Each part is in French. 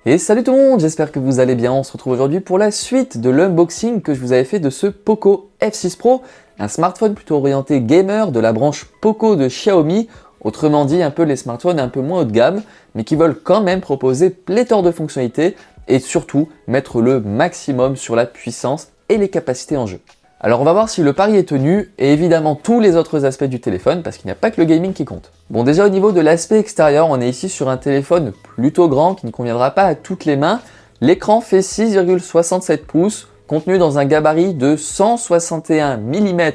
Et salut tout le monde, j'espère que vous allez bien. On se retrouve aujourd'hui pour la suite de l'unboxing que je vous avais fait de ce Poco F6 Pro, un smartphone plutôt orienté gamer de la branche Poco de Xiaomi, autrement dit un peu les smartphones un peu moins haut de gamme, mais qui veulent quand même proposer pléthore de fonctionnalités et surtout mettre le maximum sur la puissance et les capacités en jeu. Alors on va voir si le pari est tenu et évidemment tous les autres aspects du téléphone parce qu'il n'y a pas que le gaming qui compte. Bon, déjà au niveau de l'aspect extérieur, on est ici sur un téléphone plutôt grand qui ne conviendra pas à toutes les mains. L'écran fait 6,67 pouces, contenu dans un gabarit de 161 mm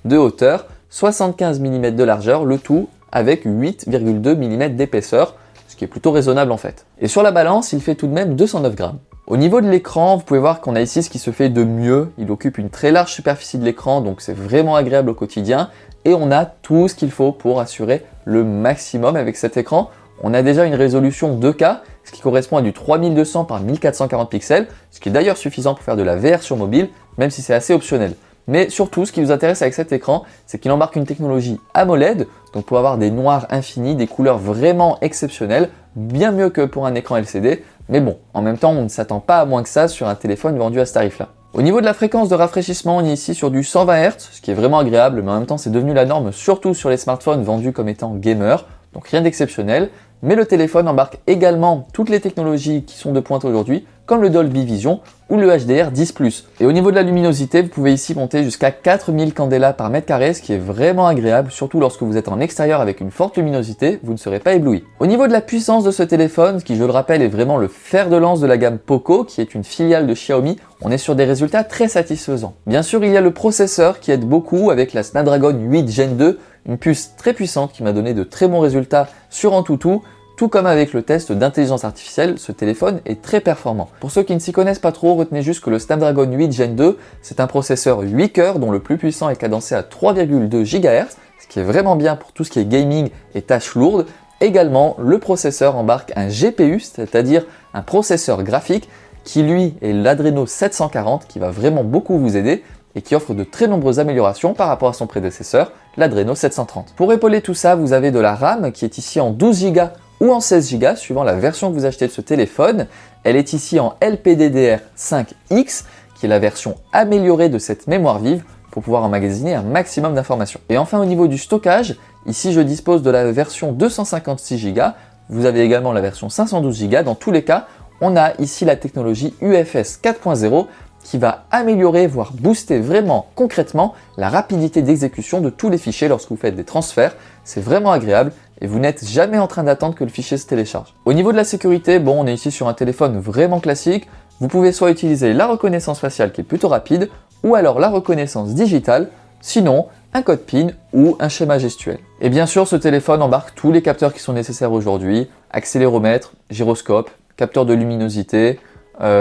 de hauteur, 75 mm de largeur, le tout avec 8,2 mm d'épaisseur, ce qui est plutôt raisonnable en fait. Et sur la balance, il fait tout de même 209 grammes. Au niveau de l'écran, vous pouvez voir qu'on a ici ce qui se fait de mieux. Il occupe une très large superficie de l'écran, donc c'est vraiment agréable au quotidien. Et on a tout ce qu'il faut pour assurer le maximum avec cet écran. On a déjà une résolution 2K, ce qui correspond à du 3200 par 1440 pixels, ce qui est d'ailleurs suffisant pour faire de la VR sur mobile, même si c'est assez optionnel. Mais surtout, ce qui nous intéresse avec cet écran, c'est qu'il embarque une technologie AMOLED, donc pour avoir des noirs infinis, des couleurs vraiment exceptionnelles, bien mieux que pour un écran LCD. Mais bon, en même temps, on ne s'attend pas à moins que ça sur un téléphone vendu à ce tarif-là. Au niveau de la fréquence de rafraîchissement, on est ici sur du 120 Hz, ce qui est vraiment agréable, mais en même temps, c'est devenu la norme, surtout sur les smartphones vendus comme étant gamer, donc rien d'exceptionnel. Mais le téléphone embarque également toutes les technologies qui sont de pointe aujourd'hui, comme le Dolby Vision ou le HDR10+. Et au niveau de la luminosité, vous pouvez ici monter jusqu'à 4000 candela par mètre carré, ce qui est vraiment agréable, surtout lorsque vous êtes en extérieur avec une forte luminosité, vous ne serez pas ébloui. Au niveau de la puissance de ce téléphone, qui je le rappelle est vraiment le fer de lance de la gamme Poco, qui est une filiale de Xiaomi, on est sur des résultats très satisfaisants. Bien sûr, il y a le processeur qui aide beaucoup avec la Snapdragon 8 Gen 2, une puce très puissante qui m'a donné de très bons résultats sur AnTuTu. Tout comme avec le test d'intelligence artificielle, ce téléphone est très performant. Pour ceux qui ne s'y connaissent pas trop, retenez juste que le Snapdragon 8 Gen 2, c'est un processeur 8 cœurs dont le plus puissant est cadencé à 3,2 GHz, ce qui est vraiment bien pour tout ce qui est gaming et tâches lourdes. Également, le processeur embarque un GPU, c'est-à-dire un processeur graphique, qui lui est l'Adreno 740, qui va vraiment beaucoup vous aider et qui offre de très nombreuses améliorations par rapport à son prédécesseur, l'Adreno 730. Pour épauler tout ça, vous avez de la RAM qui est ici en 12 Go ou en 16 Go suivant la version que vous achetez de ce téléphone. Elle est ici en LPDDR5X, qui est la version améliorée de cette mémoire vive pour pouvoir emmagasiner un maximum d'informations. Et enfin au niveau du stockage, ici je dispose de la version 256 Go, vous avez également la version 512 Go. Dans tous les cas, on a ici la technologie UFS 4.0 qui va améliorer, voire booster vraiment concrètement la rapidité d'exécution de tous les fichiers lorsque vous faites des transferts. C'est vraiment agréable et vous n'êtes jamais en train d'attendre que le fichier se télécharge. Au niveau de la sécurité, bon, on est ici sur un téléphone vraiment classique. Vous pouvez soit utiliser la reconnaissance faciale qui est plutôt rapide, ou alors la reconnaissance digitale, sinon un code PIN ou un schéma gestuel. Et bien sûr, ce téléphone embarque tous les capteurs qui sont nécessaires aujourd'hui, accéléromètre, gyroscope, capteur de luminosité,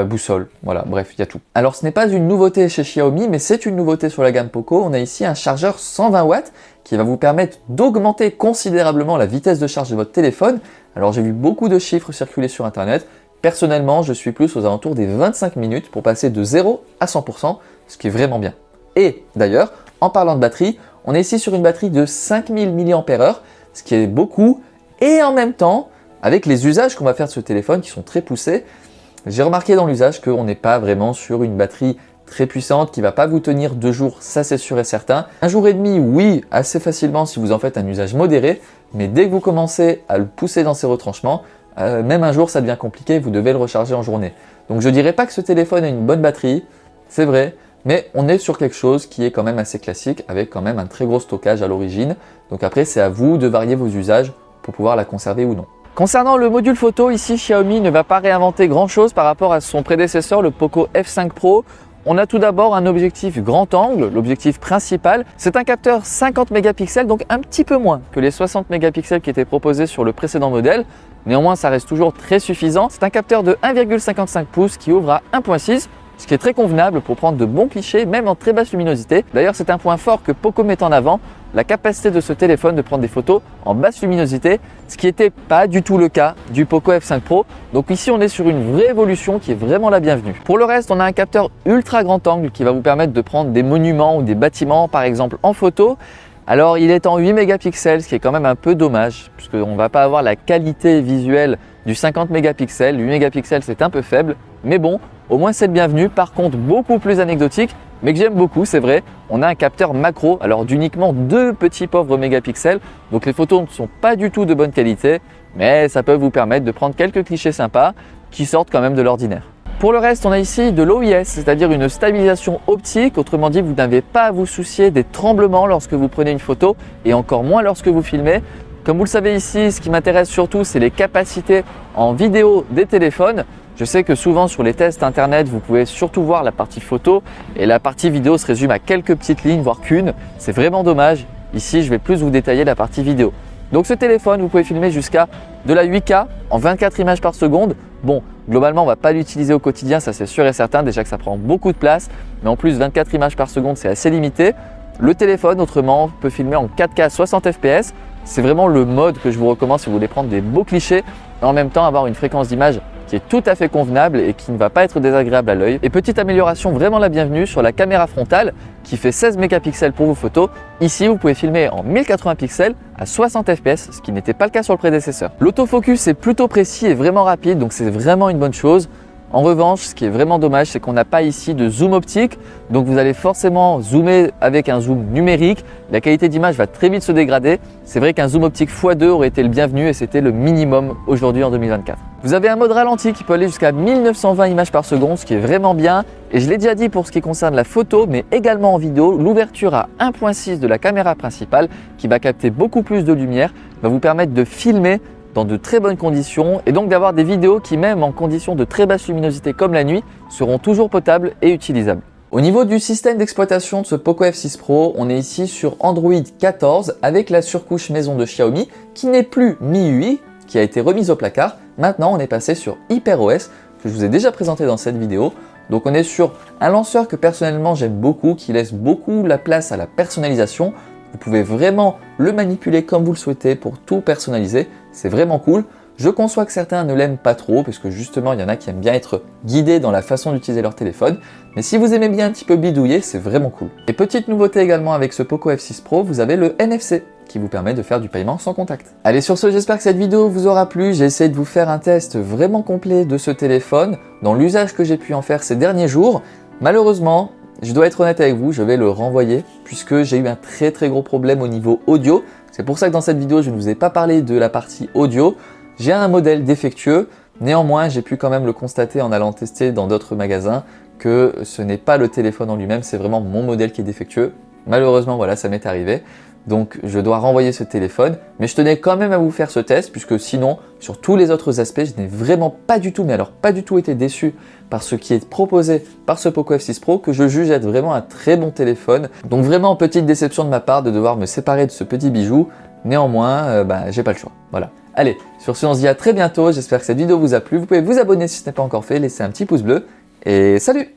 boussole, voilà, bref, il y a tout. Alors ce n'est pas une nouveauté chez Xiaomi, mais c'est une nouveauté sur la gamme Poco. On a ici un chargeur 120 watts qui va vous permettre d'augmenter considérablement la vitesse de charge de votre téléphone. Alors j'ai vu beaucoup de chiffres circuler sur internet. Personnellement, je suis plus aux alentours des 25 minutes pour passer de 0 à 100%, ce qui est vraiment bien. Et d'ailleurs, en parlant de batterie, on est ici sur une batterie de 5000 mAh, ce qui est beaucoup, et en même temps, avec les usages qu'on va faire de ce téléphone qui sont très poussés, j'ai remarqué dans l'usage qu'on n'est pas vraiment sur une batterie très puissante qui ne va pas vous tenir 2 jours, ça c'est sûr et certain. 1 jour et demi, oui, assez facilement si vous en faites un usage modéré, mais dès que vous commencez à le pousser dans ses retranchements, même un jour ça devient compliqué, vous devez le recharger en journée. Donc je dirais pas que ce téléphone a une bonne batterie, c'est vrai, mais on est sur quelque chose qui est quand même assez classique avec quand même un très gros stockage à l'origine. Donc après c'est à vous de varier vos usages pour pouvoir la conserver ou non. Concernant le module photo, ici Xiaomi ne va pas réinventer grand chose par rapport à son prédécesseur, le Poco F5 Pro. On a tout d'abord un objectif grand angle, l'objectif principal. C'est un capteur 50 mégapixels, donc un petit peu moins que les 60 mégapixels qui étaient proposés sur le précédent modèle. Néanmoins, ça reste toujours très suffisant. C'est un capteur de 1,55 pouces qui ouvre à 1.6, ce qui est très convenable pour prendre de bons clichés, même en très basse luminosité. D'ailleurs, c'est un point fort que Poco met en avant, la capacité de ce téléphone de prendre des photos en basse luminosité, ce qui n'était pas du tout le cas du Poco F5 Pro. Donc ici, on est sur une vraie évolution qui est vraiment la bienvenue. Pour le reste, on a un capteur ultra grand angle qui va vous permettre de prendre des monuments ou des bâtiments, par exemple, en photo. Alors, il est en 8 mégapixels, ce qui est quand même un peu dommage, puisqu'on ne va pas avoir la qualité visuelle du 50 mégapixels. 8 mégapixels c'est un peu faible, mais bon, au moins c'est le bienvenu. Par contre, beaucoup plus anecdotique, mais que j'aime beaucoup, c'est vrai, on a un capteur macro, alors d'uniquement 2 petits pauvres mégapixels, donc les photos ne sont pas du tout de bonne qualité, mais ça peut vous permettre de prendre quelques clichés sympas qui sortent quand même de l'ordinaire. Pour le reste, on a ici de l'OIS, c'est-à-dire une stabilisation optique. Autrement dit, vous n'avez pas à vous soucier des tremblements lorsque vous prenez une photo et encore moins lorsque vous filmez. Comme vous le savez ici, ce qui m'intéresse surtout, c'est les capacités en vidéo des téléphones. Je sais que souvent sur les tests internet, vous pouvez surtout voir la partie photo et la partie vidéo se résume à quelques petites lignes, voire qu'une. C'est vraiment dommage. Ici, je vais plus vous détailler la partie vidéo. Donc ce téléphone, vous pouvez filmer jusqu'à de la 8K en 24 images par seconde. Bon, globalement, on ne va pas l'utiliser au quotidien, ça c'est sûr et certain, déjà que ça prend beaucoup de place. Mais en plus, 24 images par seconde, c'est assez limité. Le téléphone, autrement, peut filmer en 4K 60 fps. C'est vraiment le mode que je vous recommande si vous voulez prendre des beaux clichés et en même temps avoir une fréquence d'image qui est tout à fait convenable et qui ne va pas être désagréable à l'œil. Et petite amélioration vraiment la bienvenue sur la caméra frontale qui fait 16 mégapixels pour vos photos. Ici, vous pouvez filmer en 1080 pixels à 60 fps, ce qui n'était pas le cas sur le prédécesseur. L'autofocus est plutôt précis et vraiment rapide, donc c'est vraiment une bonne chose. En revanche, ce qui est vraiment dommage, c'est qu'on n'a pas ici de zoom optique, donc vous allez forcément zoomer avec un zoom numérique. La qualité d'image va très vite se dégrader. C'est vrai qu'un zoom optique x2 aurait été le bienvenu et c'était le minimum aujourd'hui en 2024. Vous avez un mode ralenti qui peut aller jusqu'à 1920 images par seconde, ce qui est vraiment bien. Et je l'ai déjà dit pour ce qui concerne la photo, mais également en vidéo, l'ouverture à 1.6 de la caméra principale qui va capter beaucoup plus de lumière, va vous permettre de filmer dans de très bonnes conditions et donc d'avoir des vidéos qui, même en conditions de très basse luminosité comme la nuit, seront toujours potables et utilisables. Au niveau du système d'exploitation de ce Poco F6 Pro, on est ici sur Android 14 avec la surcouche maison de Xiaomi qui n'est plus MIUI, qui a été remise au placard. Maintenant, on est passé sur HyperOS que je vous ai déjà présenté dans cette vidéo. Donc on est sur un lanceur que personnellement j'aime beaucoup, qui laisse beaucoup la place à la personnalisation. Vous pouvez vraiment le manipuler comme vous le souhaitez pour tout personnaliser, c'est vraiment cool. Je conçois que certains ne l'aiment pas trop, parce que justement il y en a qui aiment bien être guidés dans la façon d'utiliser leur téléphone. Mais si vous aimez bien un petit peu bidouiller, c'est vraiment cool. Et petite nouveauté également avec ce Poco F6 Pro, vous avez le NFC qui vous permet de faire du paiement sans contact. Allez, sur ce, j'espère que cette vidéo vous aura plu. J'ai essayé de vous faire un test vraiment complet de ce téléphone, dans l'usage que j'ai pu en faire ces derniers jours. Malheureusement, je dois être honnête avec vous, je vais le renvoyer puisque j'ai eu un très gros problème au niveau audio. C'est pour ça que dans cette vidéo, je ne vous ai pas parlé de la partie audio. J'ai un modèle défectueux, néanmoins j'ai pu quand même le constater en allant tester dans d'autres magasins que ce n'est pas le téléphone en lui-même, c'est vraiment mon modèle qui est défectueux. Malheureusement, voilà, ça m'est arrivé. Donc je dois renvoyer ce téléphone, mais je tenais quand même à vous faire ce test puisque sinon, sur tous les autres aspects, je n'ai vraiment pas du tout, mais alors pas du tout été déçu par ce qui est proposé par ce Poco F6 Pro que je juge être vraiment un très bon téléphone. Donc vraiment petite déception de ma part de devoir me séparer de ce petit bijou. Néanmoins, j'ai pas le choix. Voilà. Allez, sur ce, on se dit à très bientôt. J'espère que cette vidéo vous a plu. Vous pouvez vous abonner si ce n'est pas encore fait, laisser un petit pouce bleu et salut!